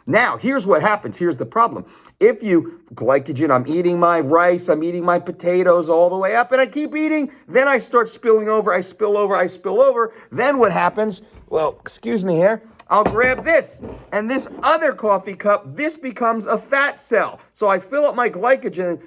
Now, here's what happens. Here's the problem. If you, glycogen, I'm eating my rice, I'm eating my potatoes all the way up, and I keep eating, then I start spilling over, I spill over. Then what happens? Well, excuse me here. I'll grab this, and this other coffee cup, this becomes a fat cell. So I fill up my glycogen,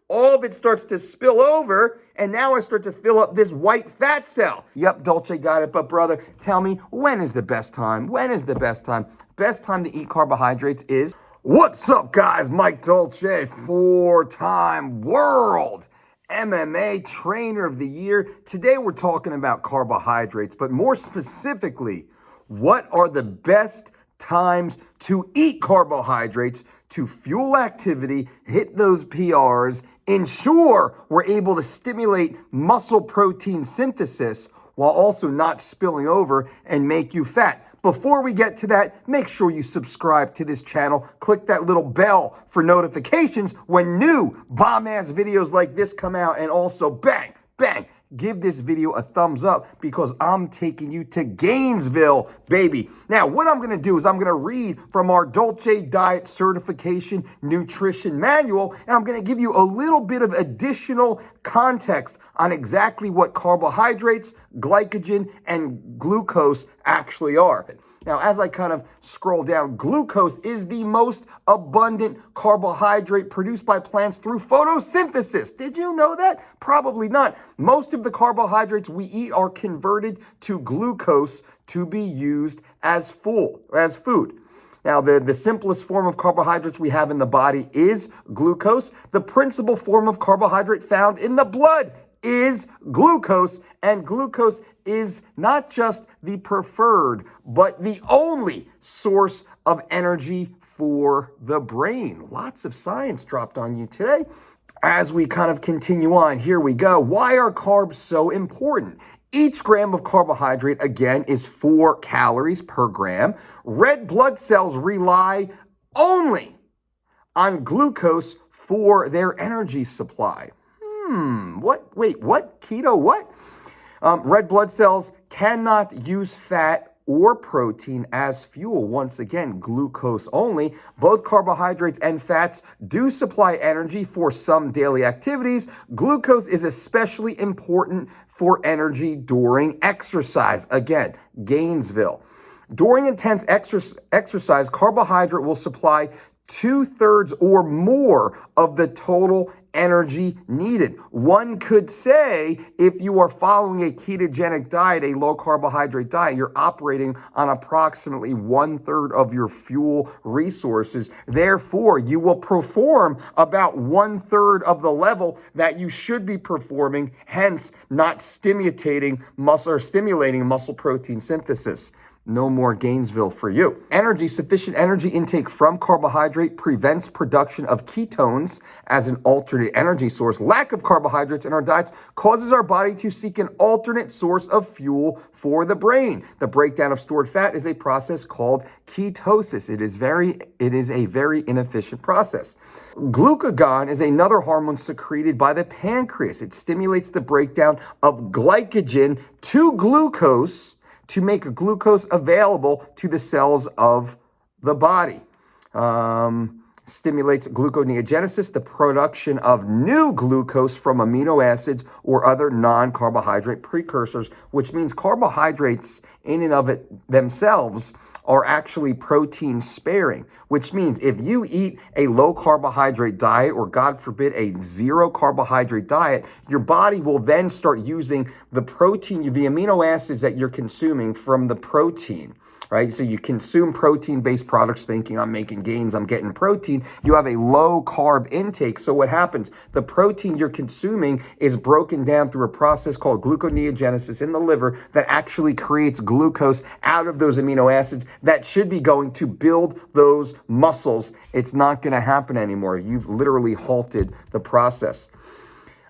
all of it starts to spill over, and now I start to fill up this white fat cell. Yep, Dolce got it, but brother, tell me, when is the best time? When is the best time? Best time to eat carbohydrates is... What's up, guys? Mike Dolce, 4-time world MMA trainer of the year. Today we're talking about carbohydrates, but more specifically, what are the best times to eat carbohydrates to fuel activity, hit those PRs, ensure we're able to stimulate muscle protein synthesis while also not spilling over and make you fat. Before we get to that, make sure you subscribe to this channel. Click that little bell for notifications when new bomb-ass videos like this come out. And also, bang, bang, give this video a thumbs up because I'm taking you to Gainesville, baby. Now, what I'm going to do is I'm going to read from our Dolce Diet Certification Nutrition Manual, and I'm going to give you a little bit of additional context on exactly what carbohydrates, glycogen, and glucose actually are. Now, as I kind of scroll down, glucose is the most abundant carbohydrate produced by plants through photosynthesis. Did you know that? Probably not. Most of the carbohydrates we eat are converted to glucose to be used as food. Now, the simplest form of carbohydrates we have in the body is glucose. The principal form of carbohydrate found in the blood is glucose, and glucose is not just the preferred, but the only source of energy for the brain. Lots of science dropped on you today. As we kind of continue on, here we go. Why are carbs so important? Each gram of carbohydrate, again, is 4 calories per gram. Red blood cells rely only on glucose for their energy supply. What? Wait, what? Keto, what? Red blood cells cannot use fat or protein as fuel. Once again, glucose only. Both carbohydrates and fats do supply energy for some daily activities. Glucose is especially important for energy during exercise. Again, Gainesville. During intense exercise, carbohydrate will supply 2/3 or more of the total energy needed. One could say if you are following a ketogenic diet, a low carbohydrate diet, you're operating on approximately 1/3 of your fuel resources. Therefore, you will perform about 1/3 of the level that you should be performing, hence not stimulating muscle protein synthesis. No more Gainesville for you. Sufficient energy intake from carbohydrate prevents production of ketones as an alternate energy source. Lack of carbohydrates in our diets causes our body to seek an alternate source of fuel for the brain. The breakdown of stored fat is a process called ketosis. It is a very inefficient process. Glucagon is another hormone secreted by the pancreas. It stimulates the breakdown of glycogen to glucose to make glucose available to the cells of the body. Stimulates gluconeogenesis, the production of new glucose from amino acids or other non-carbohydrate precursors, which means carbohydrates in and of themselves are actually protein sparing, which means if you eat a low carbohydrate diet or, God forbid, a zero carbohydrate diet, your body will then start using the protein, the amino acids that you're consuming from the protein. Right? So you consume protein-based products thinking I'm making gains, I'm getting protein. You have a low carb intake. So what happens? The protein you're consuming is broken down through a process called gluconeogenesis in the liver that actually creates glucose out of those amino acids that should be going to build those muscles. It's not going to happen anymore. You've literally halted the process.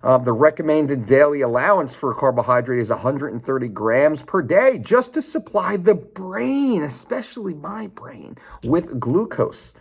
The recommended daily allowance for carbohydrate is 130 grams per day just to supply the brain, especially my brain, with glucose.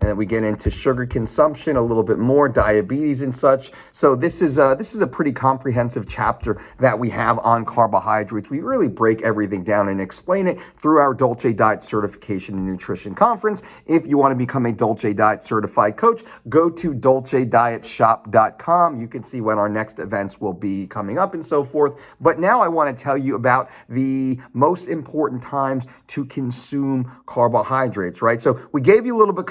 And then we get into sugar consumption a little bit more, diabetes and such. So this is a pretty comprehensive chapter that we have on carbohydrates. We really break everything down and explain it through our Dolce Diet Certification and Nutrition Conference. If you want to become a Dolce Diet certified coach, go to dolcedietshop.com. You can see when our next events will be coming up and so forth. But now I want to tell you about the most important times to consume carbohydrates, right? So we gave you a little bit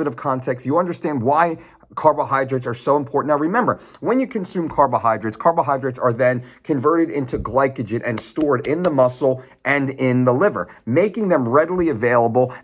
of context. You understand why carbohydrates are so important. Now remember, when you consume carbohydrates are then converted into glycogen and stored in the muscle and in the liver, making the glycogen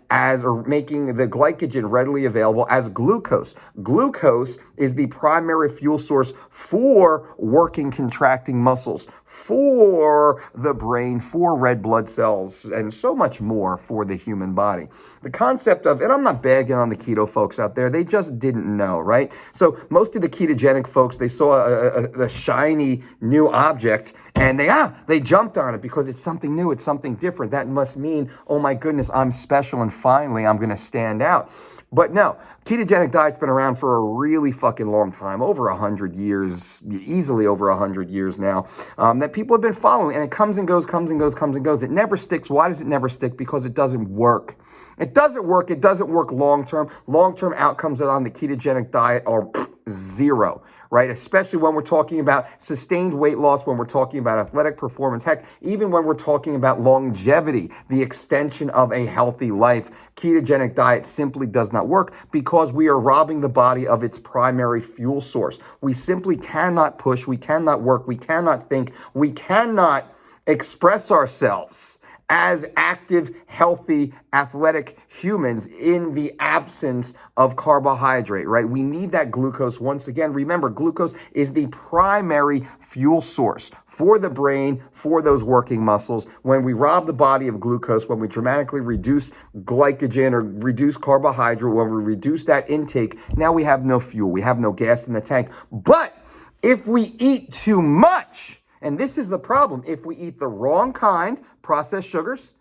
readily available as glucose. Glucose is the primary fuel source for working, contracting muscles, for the brain, for red blood cells, and so much more for the human body. The concept of, and I'm not bagging on the keto folks out there, they just didn't know, right? So most of the ketogenic folks, they saw a shiny new object and they jumped on it because it's something new, it's something different. That must mean, oh my goodness, I'm special and finally I'm going to stand out. But no, ketogenic diet's been around for a really fucking long time, over 100 years, easily over 100 years now, that people have been following, and it comes and goes, comes and goes, comes and goes. It never sticks. Why does it never stick? Because it doesn't work. It doesn't work. It doesn't work long-term. Long-term outcomes on the ketogenic diet are zero, right? Especially when we're talking about sustained weight loss, when we're talking about athletic performance, heck, even when we're talking about longevity, the extension of a healthy life, ketogenic diet simply does not work because we are robbing the body of its primary fuel source. We simply cannot push, we cannot work, we cannot think, we cannot express ourselves as active, healthy, athletic humans in the absence of carbohydrate, right? We need that glucose. Once again, remember, glucose is the primary fuel source for the brain, for those working muscles. When we rob the body of glucose, when we dramatically reduce glycogen or reduce carbohydrate, when we reduce that intake, now we have no fuel, we have no gas in the tank. But if we eat too much, and this is the problem, if we eat the wrong kind, processed sugars,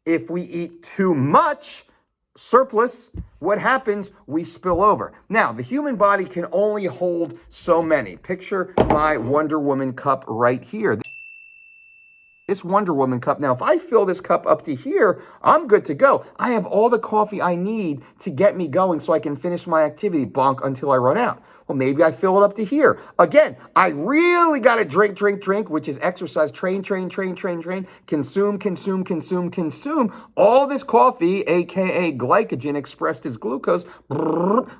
if we eat too much surplus, what happens? We spill over. Now, the human body can only hold so many. Picture my Wonder Woman cup right here. This Wonder Woman cup. Now, if I fill this cup up to here, I'm good to go. I have all the coffee I need to get me going so I can finish my activity, bonk, until I run out. Well, maybe I fill it up to here. Again, I really got to drink, which is exercise, train, consume. All this coffee, aka glycogen expressed as glucose,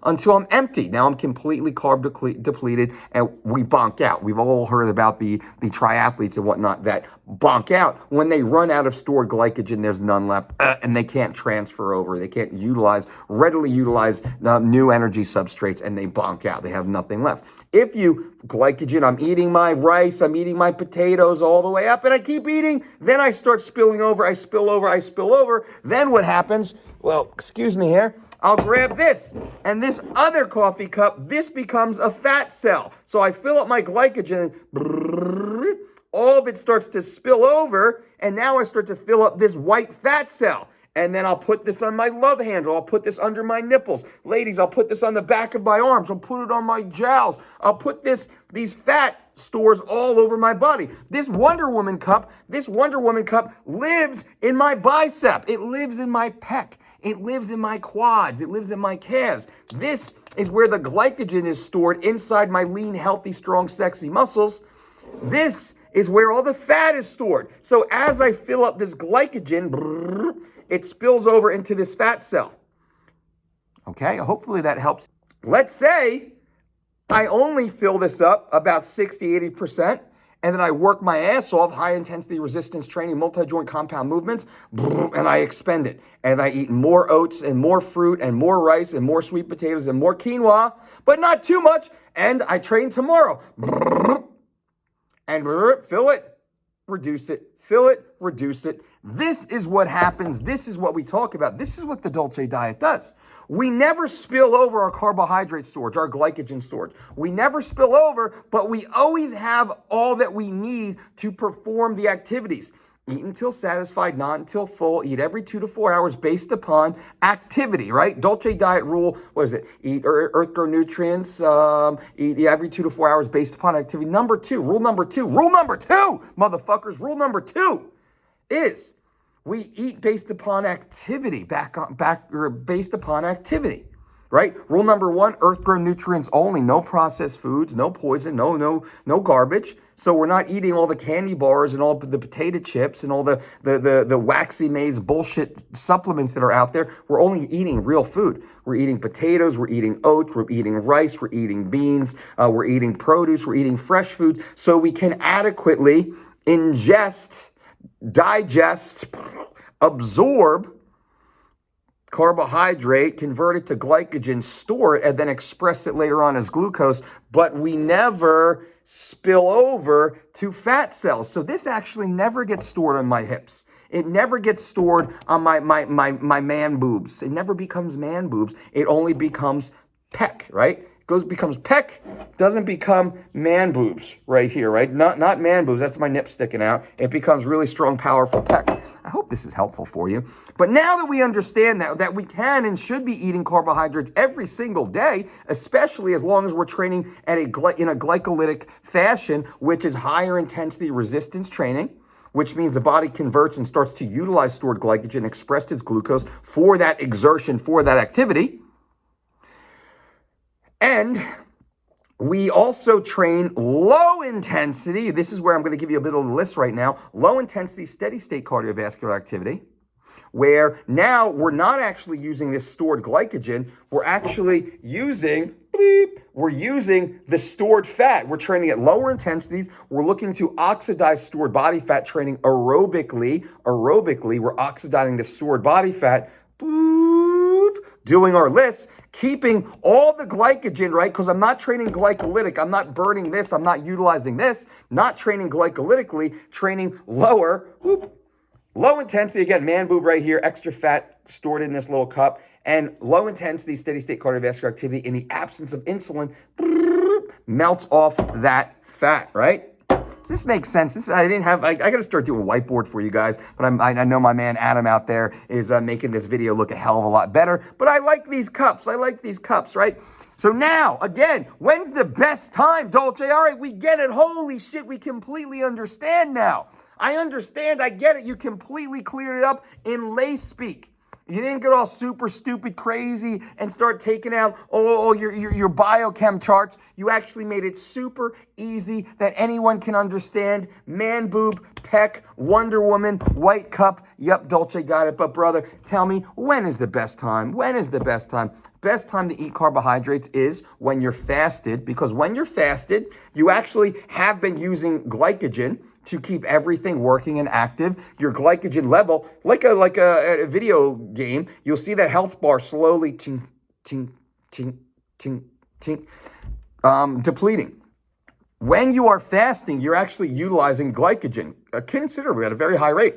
until I'm empty. Now I'm completely carb depleted and we bonk out. We've all heard about the triathletes and whatnot that bonk out. When they run out of stored glycogen, there's none left and they can't transfer over. They can't readily utilize new energy substrates and they bonk out. They have nothing left. If you glycogen, I'm eating my rice, I'm eating my potatoes all the way up and I keep eating, then I start spilling over, I spill over. Then what happens? Well, excuse me here. I'll grab this and this other coffee cup, this becomes a fat cell. So I fill up my glycogen, all of it starts to spill over and now I start to fill up this white fat cell. And then I'll put this on my love handle. I'll put this under my nipples. Ladies, I'll put this on the back of my arms. I'll put it on my jowls. I'll put these fat stores all over my body. This Wonder Woman cup lives in my bicep. It lives in my pec. It lives in my quads. It lives in my calves. This is where the glycogen is stored inside my lean, healthy, strong, sexy muscles. This is where all the fat is stored. So as I fill up this glycogen, it spills over into this fat cell. Okay, hopefully that helps. Let's say I only fill this up about 60, 80%, and then I work my ass off, high intensity resistance training, multi-joint compound movements, and I expend it. And I eat more oats and more fruit and more rice and more sweet potatoes and more quinoa, but not too much. And I train tomorrow. And fill it, reduce it, fill it, reduce it. This is what happens. This is what we talk about. This is what the Dolce diet does. We never spill over our carbohydrate storage, our glycogen storage. We never spill over, but we always have all that we need to perform the activities. Eat until satisfied, not until full. Eat every 2 to 4 hours based upon activity, right? Dolce diet rule, what is it? Eat earth grow nutrients, eat every 2 to 4 hours based upon activity. Rule number two, motherfuckers, rule number two is we eat based upon activity, based upon activity. Right? Rule number one, earth grow nutrients only, no processed foods, no poison, no garbage. So we're not eating all the candy bars and all the potato chips and all the waxy maize bullshit supplements that are out there. We're only eating real food. We're eating potatoes, we're eating oats, we're eating rice, we're eating beans, we're eating produce, we're eating fresh food, so we can adequately ingest, digest, absorb carbohydrate, convert it to glycogen, store it, and then express it later on as glucose, but we never spill over to fat cells. So this actually never gets stored on my hips. It never gets stored on my man boobs. It never becomes man boobs. It only becomes pec, right? Becomes pec, doesn't become man boobs right here, right? Not man boobs, that's my nip sticking out. It becomes really strong, powerful pec. I hope this is helpful for you. But now that we understand that we can and should be eating carbohydrates every single day, especially as long as we're training in a glycolytic fashion, which is higher intensity resistance training, which means the body converts and starts to utilize stored glycogen expressed as glucose for that exertion, for that activity. And we also train low intensity. This is where I'm going to give you a bit of a list right now. Low intensity, steady state cardiovascular activity, where now we're not actually using this stored glycogen. We're actually using, we're using the stored fat. We're training at lower intensities. We're looking to oxidize stored body fat, training aerobically. We're oxidizing the stored body fat, doing our lists, keeping all the glycogen, right? Because I'm not training glycolytic. I'm not burning this. I'm not utilizing this. Not training glycolytically, training lower, low intensity. Again, man boob right here, extra fat stored in this little cup, and low intensity steady state cardiovascular activity in the absence of insulin melts off that fat, right? This makes sense. I got to start doing a whiteboard for you guys, but I know my man Adam out there is making this video look a hell of a lot better, but I like these cups. Right? So now, again, when's the best time, Dolce? All right, we get it. Holy shit, we completely understand now. I understand. I get it. You completely cleared it up in lay speak. You didn't get all super stupid crazy and start taking out your biochem charts. You actually made it super easy that anyone can understand. Man boob, pec, Wonder Woman, white cup. Yep, Dolce got it. But brother, tell me, when is the best time? Best time to eat carbohydrates is when you're fasted, because when you're fasted, you actually have been using glycogen to keep everything working and active. Your glycogen level, like a video game, you'll see that health bar slowly depleting. When you are fasting, you're actually utilizing glycogen considerably at a very high rate.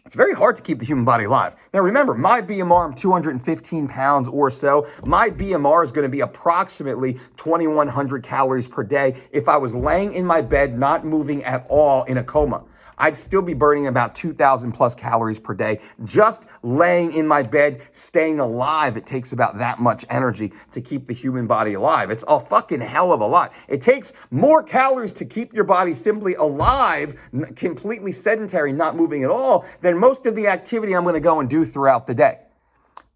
It's very hard to keep the human body alive. Now remember, my BMR, I'm 215 pounds or so. My BMR is going to be approximately 2,100 calories per day if I was laying in my bed, not moving at all in a coma. I'd still be burning about 2,000 plus calories per day just laying in my bed, staying alive. It takes about that much energy to keep the human body alive. It's a fucking hell of a lot. It takes more calories to keep your body simply alive, completely sedentary, not moving at all, than most of the activity I'm going to go and do throughout the day.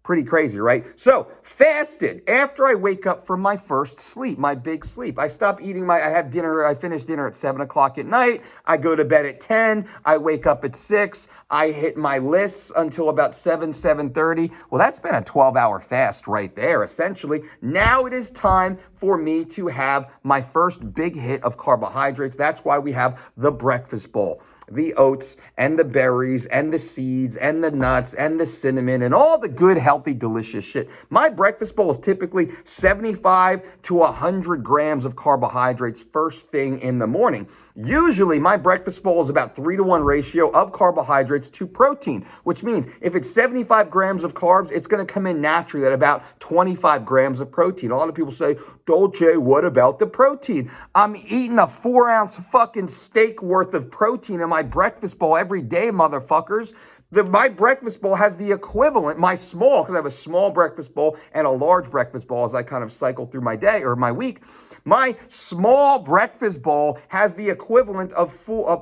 Pretty crazy, right? So, fasted after I wake up from my first sleep, my big sleep. I stop eating I finish dinner at 7 o'clock at night. I go to bed at 10. I wake up at 6. I hit my lists until about 7:30. Well, that's been a 12-hour fast right there, essentially. Now it is time for me to have my first big hit of carbohydrates. That's why we have the breakfast bowl. The oats and the berries and the seeds and the nuts and the cinnamon and all the good, healthy, delicious shit. My breakfast bowl is typically 75 to 100 grams of carbohydrates first thing in the morning. Usually my breakfast bowl is about 3-to-1 ratio of carbohydrates to protein, which means if it's 75 grams of carbs, it's going to come in naturally at about 25 grams of protein. A lot of people say, Dolce, what about the protein? I'm eating a 4-ounce fucking steak worth of protein in my breakfast bowl every day, motherfuckers. My breakfast bowl has the equivalent, my small, because I have a small breakfast bowl and a large breakfast bowl as I kind of cycle through my day or my week. My small breakfast bowl has the equivalent of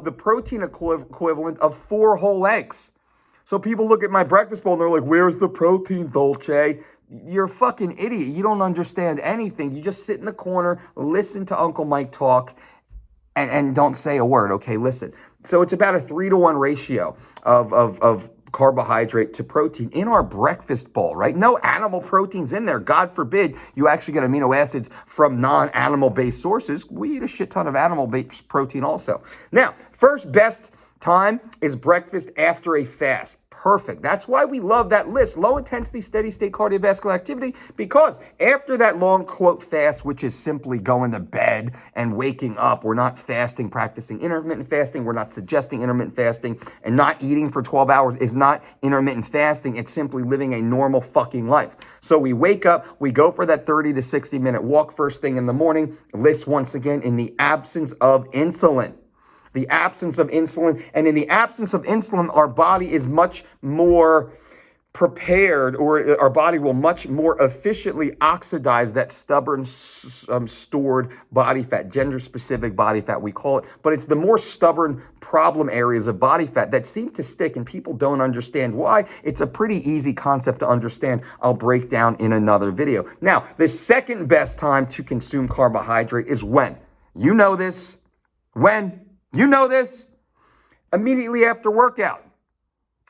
the protein equivalent of 4 whole eggs. So people look at my breakfast bowl and they're like, where's the protein, Dolce? You're a fucking idiot. You don't understand anything. You just sit in the corner, listen to Uncle Mike talk, and don't say a word. Okay, listen. So it's about a 3-to-1 ratio of carbohydrate to protein in our breakfast bowl, right? No animal proteins in there. God forbid you actually get amino acids from non-animal based sources. We eat a shit ton of animal based protein also. Now, first best time is breakfast after a fast. Perfect. That's why we love that list. Low intensity, steady state cardiovascular activity, because after that long quote fast, which is simply going to bed and waking up, we're not fasting, practicing intermittent fasting. We're not suggesting intermittent fasting, and not eating for 12 hours is not intermittent fasting. It's simply living a normal fucking life. So we wake up, we go for that 30 to 60 minute walk first thing in the morning. List once again, in the absence of insulin. The absence of insulin. And in the absence of insulin, our body is much more prepared, or our body will much more efficiently oxidize that stubborn stored body fat, gender-specific body fat, we call it. But it's the more stubborn problem areas of body fat that seem to stick, and people don't understand why. It's a pretty easy concept to understand. I'll break down in another video. Now, the second best time to consume carbohydrate is when? You know this. When? You know this. Immediately after workout.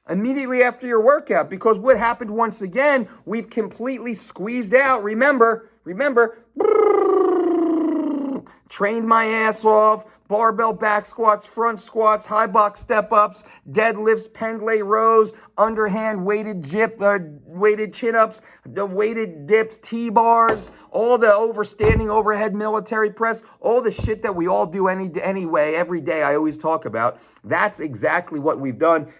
Immediately after your workout, because what happened once again, we've completely squeezed out. Remember, trained my ass off, barbell back squats, front squats, high box step-ups, deadlifts, pendlay rows, underhand weighted chin-ups, the weighted dips, T-bars, all the overstanding overhead military press, all the shit that we all do anyway, every day I always talk about. That's exactly what we've done.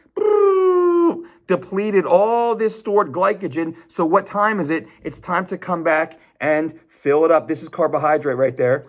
Depleted all this stored glycogen. So what time is it? It's time to come back and fill it up. This is carbohydrate right there.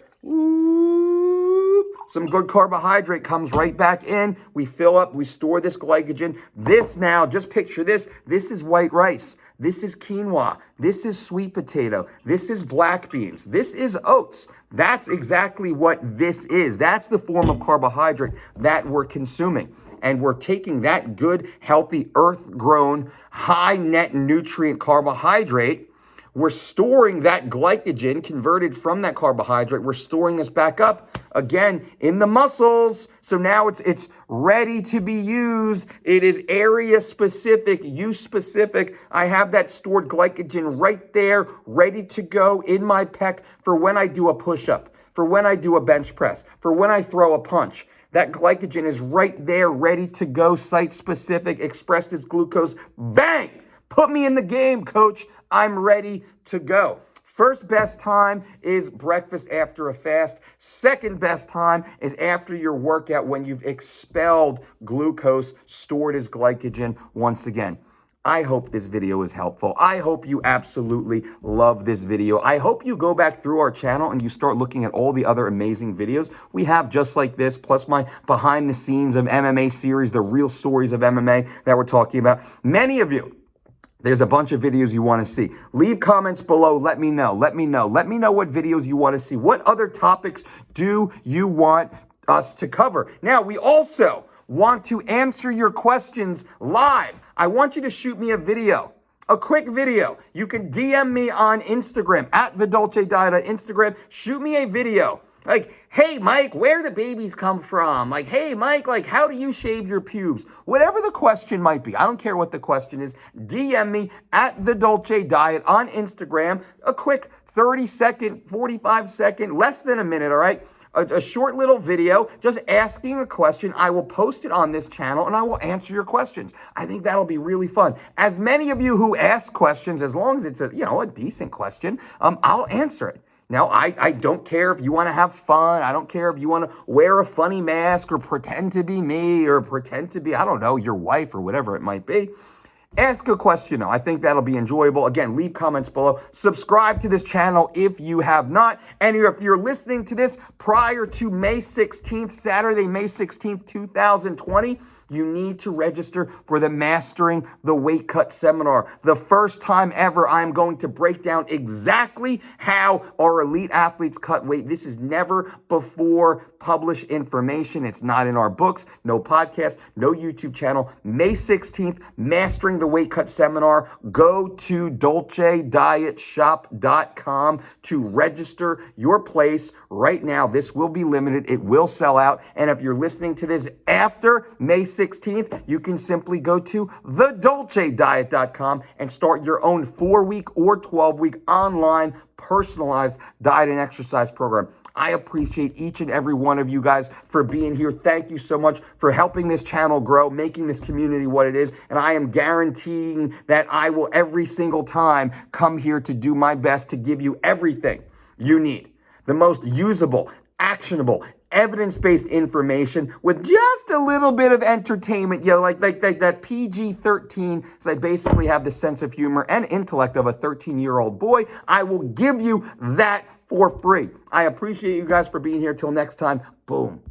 Some good carbohydrate comes right back in. We fill up, we store this glycogen. This now, just picture this. This is white rice. This is quinoa. This is sweet potato. This is black beans. This is oats. That's exactly what this is. That's the form of carbohydrate that we're consuming. And we're taking that good, healthy, earth-grown, high net nutrient carbohydrate. We're storing that glycogen converted from that carbohydrate. We're storing this back up again in the muscles. So now it's ready to be used. It is area specific, use specific. I have that stored glycogen right there, ready to go in my pec for when I do a push-up, for when I do a bench press, for when I throw a punch. That glycogen is right there, ready to go, site-specific, expressed as glucose. Bang! Put me in the game, coach. I'm ready to go. First best time is breakfast after a fast. Second best time is after your workout, when you've expelled glucose stored as glycogen once again. I hope this video is helpful. I hope you absolutely love this video. I hope you go back through our channel and you start looking at all the other amazing videos we have just like this, plus my behind the scenes of MMA series, the real stories of MMA that we're talking about. Many of you, there's a bunch of videos you want to see. Leave comments below. Let me know. Let me know what videos you want to see. What other topics do you want us to cover? Now, we also want to answer your questions live. I want you to shoot me a video, a quick video. You can DM me on Instagram, at the Dolce Diet on Instagram. Shoot me a video. Like, hey, Mike, where do babies come from? Like, hey, Mike, like, how do you shave your pubes? Whatever the question might be. I don't care what the question is. DM me at the Dolce Diet on Instagram. A quick 30-second, 45-second, less than a minute, all right? A short little video just asking a question. I will post it on this channel and I will answer your questions. I think that'll be really fun. As many of you who ask questions, as long as it's a decent question, I'll answer it. Now, I don't care if you want to have fun. I don't care if you want to wear a funny mask or pretend to be me or pretend to be, I don't know, your wife or whatever it might be. Ask a question. I think that'll be enjoyable. Again, leave comments below. Subscribe to this channel if you have not. And if you're listening to this prior to May 16th, Saturday, May 16th, 2020, you need to register for the Mastering the Weight Cut seminar. The first time ever, I'm going to break down exactly how our elite athletes cut weight. This is never before published information. It's not in our books, no podcast, no YouTube channel. May 16th, Mastering the Weight Cut seminar. Go to dolcedietshop.com to register your place right now. This will be limited. It will sell out. And if you're listening to this after May 16th, you can simply go to thedolcediet.com and start your own 4-week or 12-week online personalized diet and exercise program. I appreciate each and every one of you guys for being here. Thank you so much for helping this channel grow, making this community what it is. And I am guaranteeing that I will every single time come here to do my best to give you everything you need. The most usable, actionable, evidence-based information with just a little bit of entertainment, like that PG-13, so I basically have the sense of humor and intellect of a 13-year-old boy. I will give you that for free. I appreciate you guys for being here. Till next time, boom.